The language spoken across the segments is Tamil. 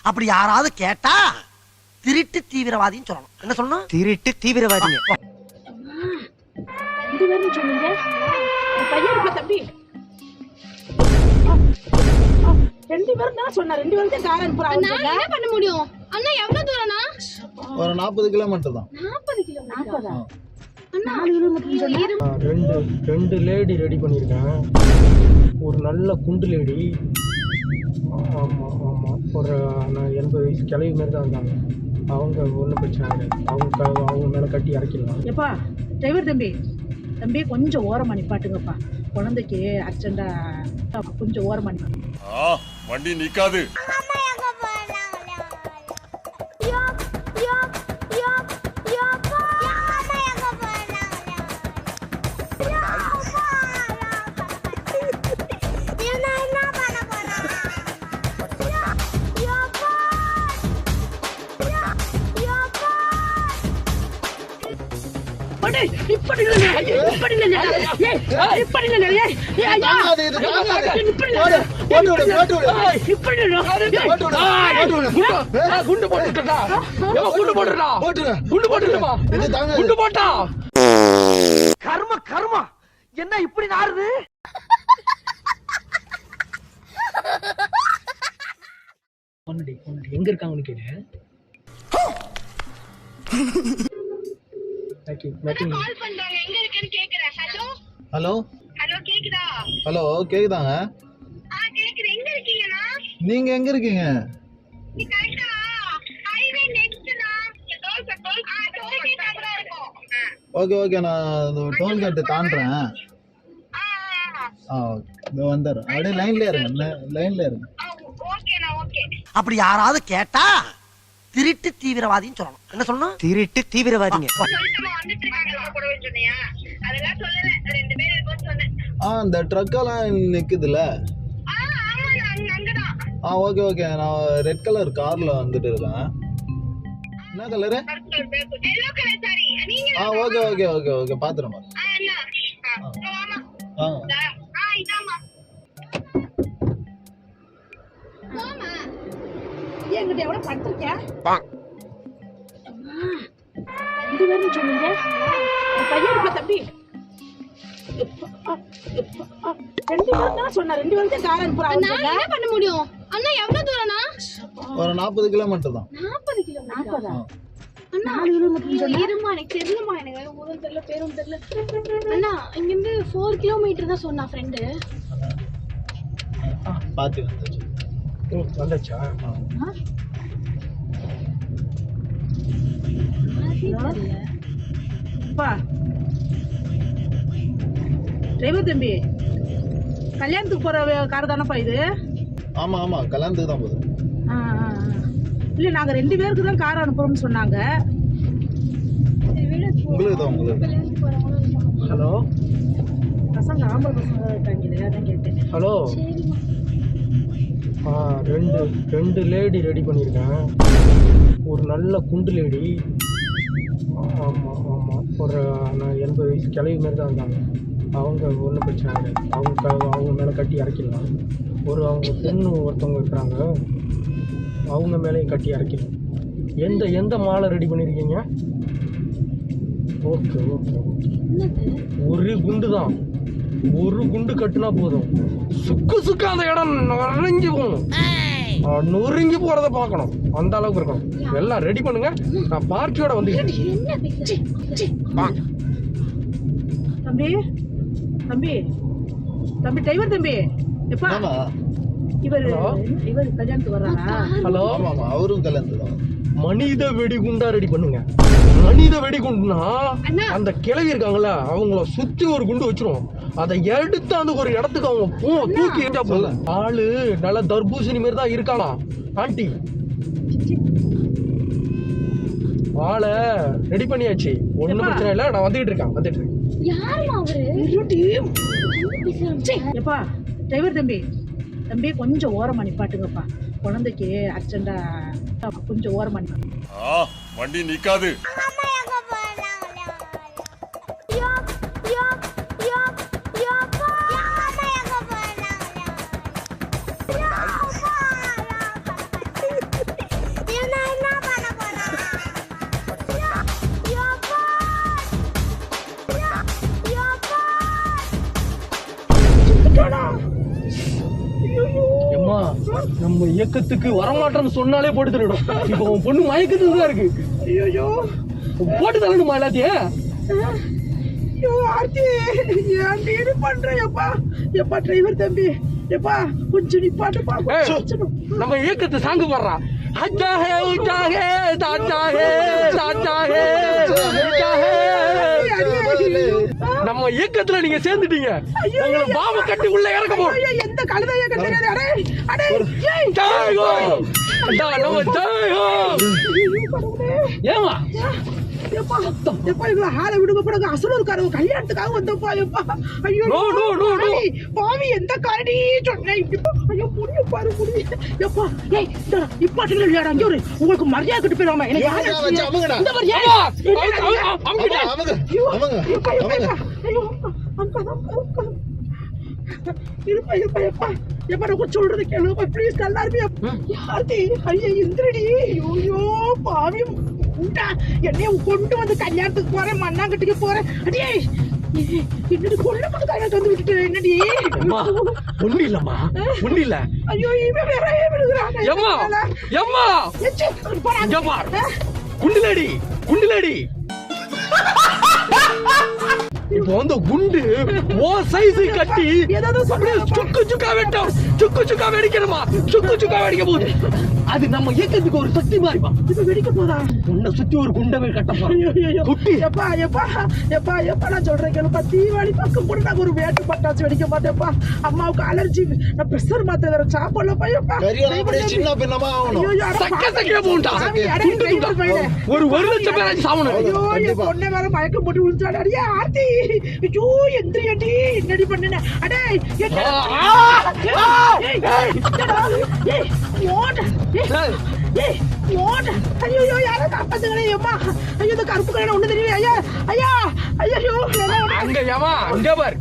அப்படி யாராவது கேட்டா திருட்டு தீவிரவாதின்னு சொல்லணும். என்ன சொல்லணும்? திருட்டு தீவிரவாதிங்க. ரெண்டு பேரும் சொன்னீங்க. பையன் இருப்பா தம்பி. ரெண்டு பேரும் தான் சொன்னா. ரெண்டு பேரும் தான் கார் அனுப்புறாங்க. நான் என்ன பண்ண முடியும்? அண்ணா எவ்வளவு தூரம்னா? ஒரு 40 கிலோமீட்டர் தான். 40 கிலோமீட்டர். 40. அண்ணா 4 கிலோமீட்டர் சொன்னா. ரெண்டு லேடி ரெடி பண்ணிருக்கேன். ஒரு நல்ல குண்டு லேடி. ஆமா ஆமா. ஒரு 80 வயசு கிளவி மாதிரி தான் இருக்காங்க. அவங்க ஒன்றும் பிரச்சனை கிடையாது. அவங்க மேல கட்டி இறக்கிடலாம். எப்பா டிரைவர் தம்பி கொஞ்சம் ஓரமா நிப்பாட்டுங்கப்பா. குழந்தைக்கு ஆக்சிடென்டா கொஞ்சம் ஓரமா நிப்பாட்டு. வண்டி நிக்காது. கர்ம கர்மா என்ன இப்படி நாறுது? எங்க இருக்காங்கன்னு கேளு. கால் பண்றாங்க. எங்க இருக்கேன்னு கேக்குறேன். ஹலோ ஹலோ ஹலோ கேக்குதா? ஹலோ கேக்குதாங்க? கேக்குது. எங்க இருக்கீங்கனா? நீங்க எங்க இருக்கீங்க? நீ கரெக்ட்டா ஹைவே நெக்ஸ்ட்னா. டோல்கேட் அங்க இருக்கும். ஓகே ஓகே, நான் டோல்கேட் தாண்டறேன். இதோ வந்துறேன். அப்படியே லைன்ல இருங்க. ஓகேனா ஓகே. அப்படி யாராவது கேட்டா திருட்டு தீவிரவாதின்னு சொல்லணும். என்ன சொல்லணும்? திருட்டு தீவிரவாதிங்க. சொல்லிட்டமா வந்துட்டு இருக்காங்க கூடவே சொன்னியா? அதெல்லாம் சொல்லல. ரெண்டு பேர் இருக்கோன்னு சொன்னேன். இந்த ட்ரக்கெல்லாம் நிக்குதுல. ஆமா அங்கதான். ஓகே ஓகே, நான் ரெட் கலர் கார்ல வந்துட்டு இருக்கேன். என்ன கலரு? Yellow colour sorry. நீங்க ஓகே ஓகே ஓகே ஓகே, பாத்துறேன். அண்ணா ஆமா. இதாமா. மாமா என்கிட்ட எவ்வளவு படுத்திருக்கியா? ரெண்டு பேரும் சொன்னீங்க. பையன் இருப்பா தம்பி. ரெண்டு பேரும் தான் சொன்னா. ரெண்டு பேரும் தான் கார் அனுப்புறாங்க. நான் என்ன பண்ண முடியும்? அண்ணா எவ்வளவு தூரம்னா? ஒரு 40 கிலோமீட்டர் தான். 40 கிலோமீட்டர். அண்ணா 4 கிலோமீட்டர் சொன்னா. இருமா, எனக்கு தெரியலமா. எனக்கு ஊரும் தெரியல, பேரும் தெரியல. அண்ணா இங்க இருந்து 4 கிலோமீட்டர் தான் சொன்னா ஃப்ரெண்டு. பாத்து வந்துச்சு. வந்துச்சா? அப்பா டிரைவர் தம்பி, கல்யாணத்துக்கு போற கார் தானப்பா இது? ஆமா ஆமா, கல்யாணத்துக்கு தான் போகுது. இல்ல நாங்க ரெண்டு பேருக்கு தான் கார் அனுப்புறோம்னு சொன்னாங்க. உங்களுக்கு தான். ஹலோ பசங்க ஆம்பளை பசங்க இருக்காங்க, அதான் கேட்டேன். ஹலோ. ரெண்டு லேடி ரெடி பண்ணியிருக்கேன். ஒரு நல்ல குண்டு லேடி. ஆமா ஆமா. ஒரு 80 வயசு கிளவி மாதிரி தான் இருக்காங்க. அவங்க ஒன்றும் பிரச்சனை கிடையாது. அவங்க மேலே கட்டி இறக்கிடலாம். அவங்க பொண்ணு ஒருத்தவங்க இருக்கிறாங்க. அவங்க மேலேயும் கட்டி இறக்கிடலாம். எந்த மாலை ரெடி பண்ணியிருக்கீங்க? Okay okay okay. ஒரு குண்டு தான். ஒரு குண்டு கட்டுனா போதும். சுக்கு அந்த இடம் நொறுங்கி போகணும். நொறுங்கி போறத பார்க்கணும். அந்த அளவுக்கு இருக்கணும். எல்லாம் ரெடி பண்ணுங்க. நான் பார்ட்டியோட வந்து தம்பி தம்பி தம்பி டிரைவர் தம்பி, எப்பா இவர் கல்யாணத்துக்கு வர்றாரா? ஹலோ. ஆமா, அவரும் கல்யாணத்துக்கு தான். மனித வெடிகுண்டா ரெடி பண்ணுங்க. மனித வெடிகுண்டுனா அந்த கிளவி இருக்காங்கல்ல, அவங்கள சுத்தி ஒரு குண்டு வச்சிரும். அதை எடுத்து அந்த ஒரு இடத்துக்கு அவங்க தூக்கி எரிஞ்சா போதும். ஆளு நல்ல தர்பூசணி மாதிரி தான் இருக்கானா ஆண்டி. ஆளை ரெடி பண்ணியாச்சு. ஒண்ணும் பிரச்சனை இல்ல. நான் வந்துட்டு இருக்கேன். யாருமா அவரு? எப்பா டிரைவர் தம்பி கொஞ்சம் ஓரமா நிப்பாட்டுங்கப்பா. குழந்தைக்கு ஆக்சிடென்டா கொஞ்சம் ஓரமா நிப்பாட்டு. வண்டி நிக்காது. நம்ம இயக்கத்துக்கு வரமாட்டேன்னு சொன்னாலே போட்டு தரணும். இப்போ உன் பொண்ணு மயக்கத்துக்கு தான் இருக்கு. ஐயோ போட்டு தரணுமா எல்லாத்தையும்? ஐயோ ஆர்த்தி ஏன் நீடு பண்ற எப்பா எப்பா டிரைவர் தம்பி எப்பா கொஞ்சம் நிப்பாட்டுப்பா நம்ம இயக்கத்தை சாங்கு பாடுறா. அச்சாஹே உச்சாஹே தாச்சாஹே தாச்சாஹே உச்சாஹே. நம்ம இயக்கத்துல நீங்க சேர்ந்துட்டீங்க. உங்களை பாம்பு கட்டி உள்ள இறக்க போறோம். எந்த கழுதைய கட்டுறது? அடே அடே ஜெயகோ நம்ம ஜெயகோ. ஏமா எப்பா எப்பா இவங்க ஹால விடுங்க போடுங்க. அசலூர்காரங்க கல்யாணத்துக்காக வந்தப்பா எப்பா. ஐயோ நோ நோ நோ நோ பாவி எந்த காரடி சொன்னேன். ஐயோ புரிய பாரு புரிய எப்பா. ஏய் இப்பாட்டுல இல்லையாடா அங்க ஒரு உங்களுக்கு மரியாதை கட்டு போயிடாம எனக்கு இந்த மாதிரி இருப்பா இருப்பா எப்பா எப்பா நான் சொல்றது கேளுப்பா ப்ளீஸ் எல்லாருமே. யார்த்தி ஐயா இந்திரடி ஐயோ பாவி உண்டா என்னைய கொண்டு வந்து கல்யாணத்துக்கு போறேன் மண்ணாங்கட்டுக்கு போறேன். அடியே என்னடி கொள்ள கொண்டு கல்யாணம் வந்து விட்டுட்டு என்னடி? ஒண்ணு இல்லம்மா ஒண்ணு இல்ல. ஐயோ இவன் வேற விழுகுறான். எம்மா எம்மா எம்மா குண்டுலடி குண்டுலடி. இப்போ வந்து குண்டு ஓ சைஸ் கட்டி அப்படியே சுக்கு சுக்கா வெட்டும். சுக்கு சுக்கா வெடிக்கணுமா? சுக்கு சுக்கா வெடிக்க போகுது. அது நம்ம இயக்கத்துக்கு ஒரு சக்தி மாறிப்பா. இது வெடிக்க போதா? உன்னை சுத்தி ஒரு குண்டவே கட்ட போறோம். குட்டி எப்பா எப்பா எப்பா எப்பா நான் சொல்றேன் கேளுப்பா. தீபாவளி பக்கம் கூட நாங்க ஒரு வேட்டு பட்டாசு வெடிக்க மாட்டேப்பா. அம்மாவுக்கு அலர்ஜி. நான் பிரஷர் மாத்த வேற சாப்பிடலப்பா எப்பா. சின்ன பின்னமா ஆகணும். சக்க சக்க போண்டா. ஒரு 1,00,000 பேராச்சும் சாவணும். ஐயோ என் பொண்ணை வேற மயக்கம் போட்டு விழுந்தாடு. அடியே ஆர்த்தி ஐயோ எந்திரியடி என்னடி பண்ணன? அடே ஐயோ யாரோ காப்பாத்துங்களே அம்மா. ஐயோ இந்த கருப்பு கல்யாணம் ஒண்ணு தெரியல. ஐயா ஐயா ஐயோ அங்க ஏமா அங்க பாரு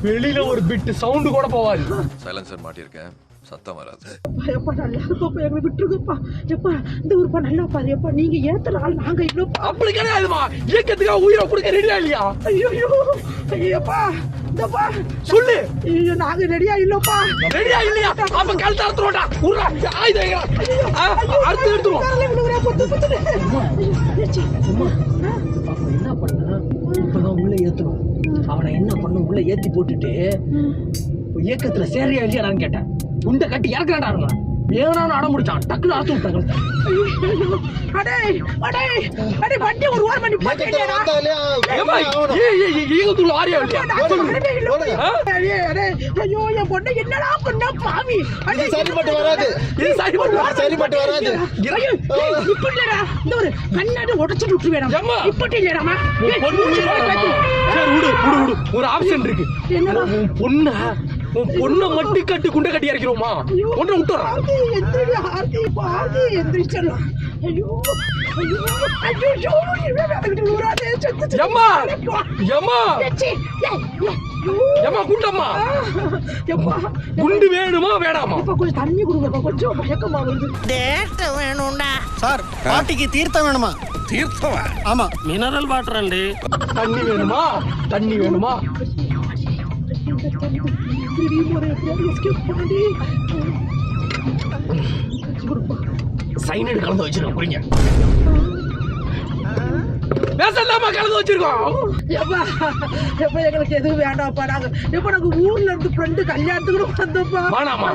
வெளியில ஒரு பிட் சவுண்ட் கூட போவாது. சைலன்சர் மாட்டியிருக்கேன், சத்தம் வராது. எப்பா நல்லா இருக்கப்பா எங்களை விட்டுருக்கப்பா. எப்பா இந்த ஊருப்பா நல்லா பாரு எப்பா. நீங்க ஏத்துற ஆள் நாங்க இவ்வளவு அப்படி கிடையாதுமா. இயக்கத்துக்காக உயிரை கொடுக்க ரெடியா இல்லையா? ஐயோ ஐயோப்பா இந்தப்பா சொல்லு. ஐயோ நாங்க ரெடியா இல்லப்பா. ரெடியா இல்லையா? அப்ப கழுத்து அறுத்துறோம்டா. உர்றா ஆயுதம் அறுத்து எடுத்துருவோம். என்ன பண்ண இப்பதான் உள்ள ஏத்தணும். அவனை என்ன பண்ண உள்ள ஏத்தி போட்டுட்டு இயக்கத்துல சேரியா இல்லையாடான்னு கேட்டேன். உண்டை கட்டி இறக்குறாண்டா இருந்தா வேணான்னு அடம் முடிச்சான். டக்குனு அறுத்து விட்டாங்க. அடே அடே அடே வண்டி ஒரு ஓரம் பண்ணி போட்டேடா. ஈகத்துல ஆரியா இல்லையா? ஐயோ என் பொண்ணு என்னடா பண்ண பாவி. சரிப்பட்டு வராது. இது சரிப்பட்டு வராது. இப்படிலடா இந்த ஒரு கண்ணாடி உடைச்சிட்டு விட்டு வேணும். இப்படி இல்லடாமா ஒரு ஆப்ஷன் இருக்கு. உன் பொண்ணை மட்டி கட்டி குண்டை கட்டி இறக்கிறோமா? ஒன்றை விட்டுறா. ஐயோ ஐயோ ஐயோ எம்மா எம்மா எம்மா குண்டம்மா குண்டு வேணுமா வேணாமா? கொஞ்சம் தண்ணி கொடுங்கப்பா. கொஞ்சம் மயக்கமா வருது. வேணும்டா சார். பாட்டிக்கு தீர்த்தம் வேணுமா? தீர்த்தமா? ஆமா மினரல் வாட்டர் அண்டி. தண்ணி வேணுமா? தண்ணி வேணுமா? சைனடு கலந்து வச்சிருக்கோம். குடிங்க. பேசலாமா கலந்து வச்சிருக்கோம். எப்பா எப்ப எங்களுக்கு எதுவும் வேண்டாம்ப்பா. நாங்க எப்ப நாங்க ஊர்ல இருந்து ஃப்ரெண்டு கல்யாணத்துக்கு வந்தோம்ப்பா. வேணாமா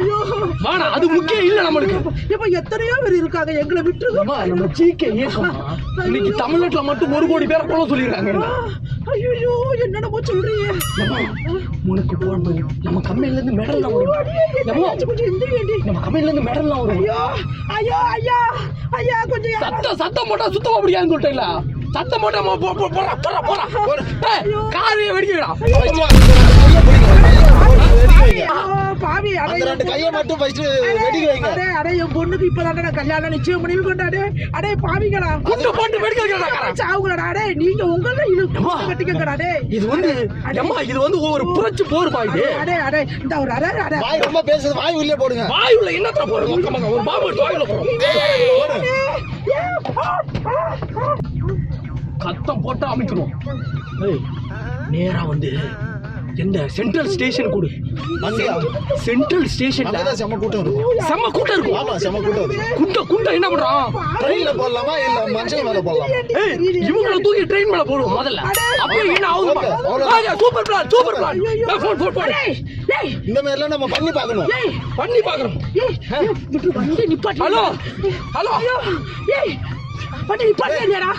வேணா அது முக்கியம் இல்ல நம்மளுக்கு. எப்ப எத்தனையோ பேர் இருக்காங்க எங்களை விட்டுருக்கோமா. நம்ம ஜிகே இயக்கம் இன்னைக்கு தமிழ்நாட்டுல மட்டும் 1 கோடி பேரை போல சொல்லிருக்காங்க. ஐயோ என்னென்னமோ சொல்றீங்க. உனக்கு போன நம்ம கம்பெனில இருந்து மெடல்லாம் வரும். கொஞ்சம் எந்திரி. நம்ம கம்பெனில இருந்து மெடல்லாம் வரும். ஐயோ ஐயோ ஐயா ஐயா கொஞ்சம் சத்தம் போட்டா சுத்தமா முடியாதுன்னு சொல்லிட்டேன்ல. சத்தம் போட்டா போறா காரையை வெடிக்கடா. பாவி கையை மட்டும் வெடிக்க வைங்க. அடே என் பொண்ணுக்கு இப்பதான் கல்யாணம் நிச்சயம் பண்ணி கொண்டாடே. அடே பாவிங்களா போட்டு வெடிக்க சாவுங்களா. அடே நீங்க உங்களை கட்டிக்கங்கடா. இது வந்து இது வந்து ஒரு புரட்சி போர்பா இது. அடே அடே இந்த ஒரு அடே வாய் ரொம்ப பேசுது. வாய் உள்ளே போடுங்க. வாய் உள்ள என்னத்த போடுங்க? ஒரு பாம்பு எடுத்து வாயில போடுங்க. கத்தம் போட்டு அமைக்கணும். நேரா வந்து என்ன சென்ட்ரல் ஸ்டேஷன் கொடு. அங்கயா? சென்ட்ரல் ஸ்டேஷன்ல அங்கதான் செம கூட்டம் இருக்கும். செம்ம கூட்டம் இருக்கும். ஆமா செம கூட்டம் இருக்கும். கூட்டம் என்ன பண்றான்? ட்ரெயின்ல போடலாமா இல்ல மனுஷங்க மேல போடலாமா? ஏய் இவங்கள தூக்கி ட்ரெயின் மேல போடுவோம் முதல்ல. அப்படியே என்ன ஆகுது பாரு. Super plan. போன். இந்த மாதிரி எல்லாம் நம்ம பண்ணி பார்க்கணும். பண்ணி பார்க்கறோம். வண்டி நிப்பாட்டி. ஹலோ ஏய் வண்டி நிப்பாட்டி இல்லையாடா?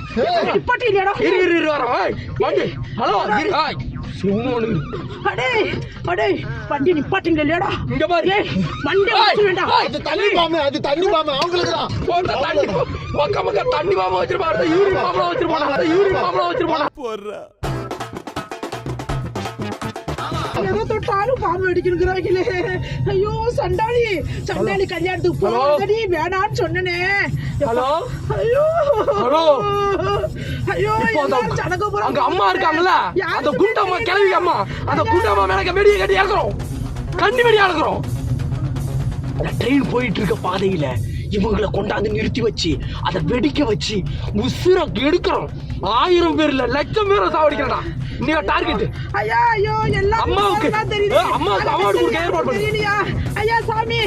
நிப்பாட்டி இல்லையாடா? இரு வரோம். ஏய் வண்டி. ஹலோ ஏய் சும்மானு. அடே வண்டி நிப்பாட்டிங்க இல்லையாடா? இங்க பாரு. ஏய் வண்டி வச்சு வேண்டாம். அது தண்ணி பாம்பு அவங்களுக்கு தான். போடா தண்ணி. பக்கமக்க தண்ணி பாம்பு வச்சிருப்பாங்க. யூரின் பாம்பு வச்சிருப்பாங்க. எதை தொட்டாலும் பாம்பு அடிக்கிறாங்களே. ஐயோ சண்டாளி கல்யாணத்துக்கு போகாதடி வேணான்னு சொன்னனே. ஹலோ ஐயோ அங்க அம்மா இருக்காங்கல்ல, அந்த குண்டம்மா கிளவி அம்மா, அந்த குண்டம்மா மேல வெடியை கட்டி இறக்குறோம். கண்ணி வெடி இறக்குறோம். ட்ரெயின் போயிட்டு இருக்க பாதையில இவங்களை கொண்டாந்து நிறுத்தி வச்சு அதை வெடிக்க வச்சு உசுர எடுக்கிறோம். 1000 பேர்ல லட்சம் பேரை சாவடிக்கிறா. நீ டார்கெட். ஐயோ எல்லாம் அம்மாவுக்கு தெரியுது. அம்மாவுக்கு அவார்டு கொடுக்க ஏற்பாடு பண்ணு. தெரியலையா? ஐயா சாமி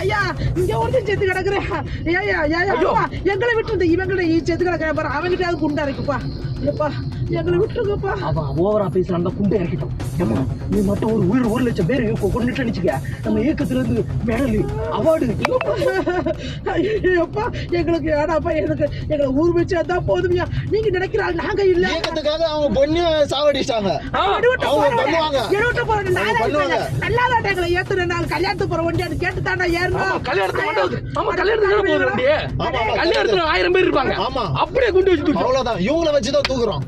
ஐயா இங்க ஒருத்தன் செத்து கிடக்குறேன். எங்களை விட்டு இவங்களை செத்து கிடக்குறேன் பாரு. அவங்கிட்ட குண்டா இருக்குப்பா. எப்பா எங்களை விட்டுருங்கப்பா. அவன் ஓவரா பேசுறான். அந்த குண்டை இறக்கிட்டோம். ஏமா நீ மட்டும் ஒரு உயிர் 1 லட்சம் பேர் கொண்டுட்டு நினைச்சுக்க. நம்ம இயக்கத்துல இருந்து மெடல் அவார்டு. ஐயோப்பா எங்களுக்கு ஏடாப்பா எங்களை ஊர் வச்சா தான் போதுமையா. நீங்க நினைக்கிறாங்க நாங்க இல்ல. இயக்கத்துக்காக அவங்க பொண்ணு சாவடிச்சாங்க. நல்லாதான் எங்களை ஏத்துறேன். நாங்க கல்யாணத்துக்கு போற வண்டி அது கேட்டு தாண்டா ஏறணும். கல்யாணத்துல 1000 பேர் இருப்பாங்க. அப்படியே குண்டு வச்சு அவ்வளவுதான். இவங்களை வச்சுதான் தூக்குறோம்.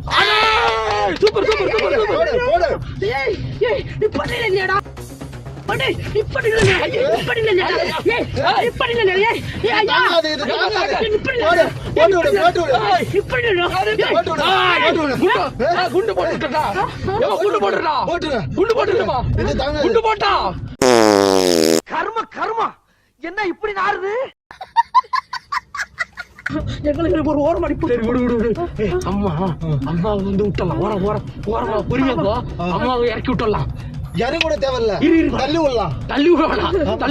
சூப்பர். நிப்பாட்டி இல்லையாடா? நிப்பாட்டி குண்டு போட்டா. கர்ம என்ன இப்படி நாறுது? எங்களுக்கு ஒரு ஓரம் அடிப்பு. அம்மா வந்து விட்டலாம். ஓரமா புரியுதோ? அம்மாவை இறக்கி விட்டுடலாம். யாரும் கூட தேவையில்ல. தள்ளி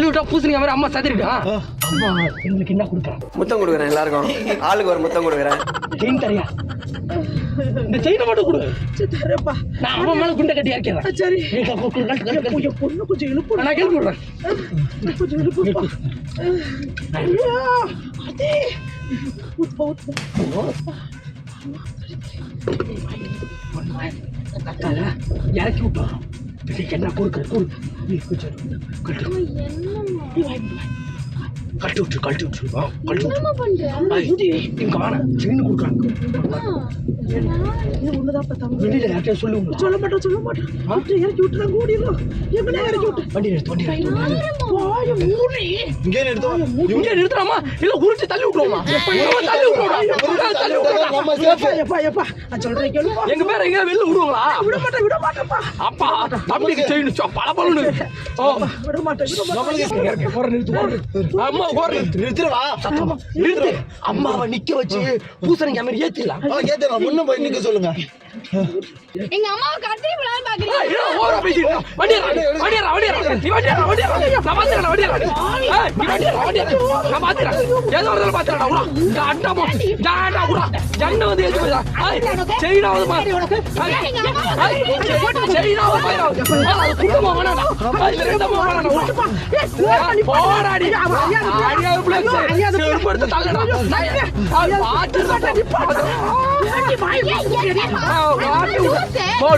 விட்டா பூசணிங்க மாதிரி அம்மா சதிரிட்டா. அம்மா எங்களுக்கு என்ன கொடுக்குறேன்? முத்தம் கொடுக்குறேன். எல்லாருக்கும் ஆளுக்கு ஒரு முத்தம் கொடுக்குறேன். செயின் தரையா? இந்த செயினை மட்டும் கொடு. தரப்பா. நான் அம்மா மேல குண்டை கட்டி இறக்கிறேன். சரி பொண்ணு கொஞ்சம் இழுப்பு. நான் கேள்வி விடுறேன். கொஞ்சம் இழுப்புப்பா. ஐயோ அதே இறக்கி விட்டோம். என்ன கொடுக்க கழட்டி விட்டுரு. இங்க வாங்க செயின் கொடுக்குறாங்க. வெளியில யார்கிட்ட சொல்ல மாட்டேன். இறக்கி விட்டுறாங்க. ஓடிடும். எங்கனே இறக்கி விட்டு வண்டி நிறுத்து. இங்கே நிறுத்துறாமா? இல்ல உரிச்சு தள்ளி விட்டுருவோமா? சொல்றேன் கேளுப்பா. எங்க பேர் எங்க வெளில விடுவாங்களா? விட மாட்டேன்ப்பா. அப்பா தம்பிக்கு செயின் பல பலன்னு. விட மாட்டேன். அம்மா நிறுத்துறவா? நிறுத்து. அம்மாவை நிக்க வச்சு பூசணிங்க மாதிரி ஏத்திடலாம். முன்ன போய் நிக்க சொல்லுங்க. எங்க அம்மாவை கட்டி விடாம பாக்குறீங்க.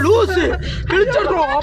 லூசு கிழிச்சிடுறோம்.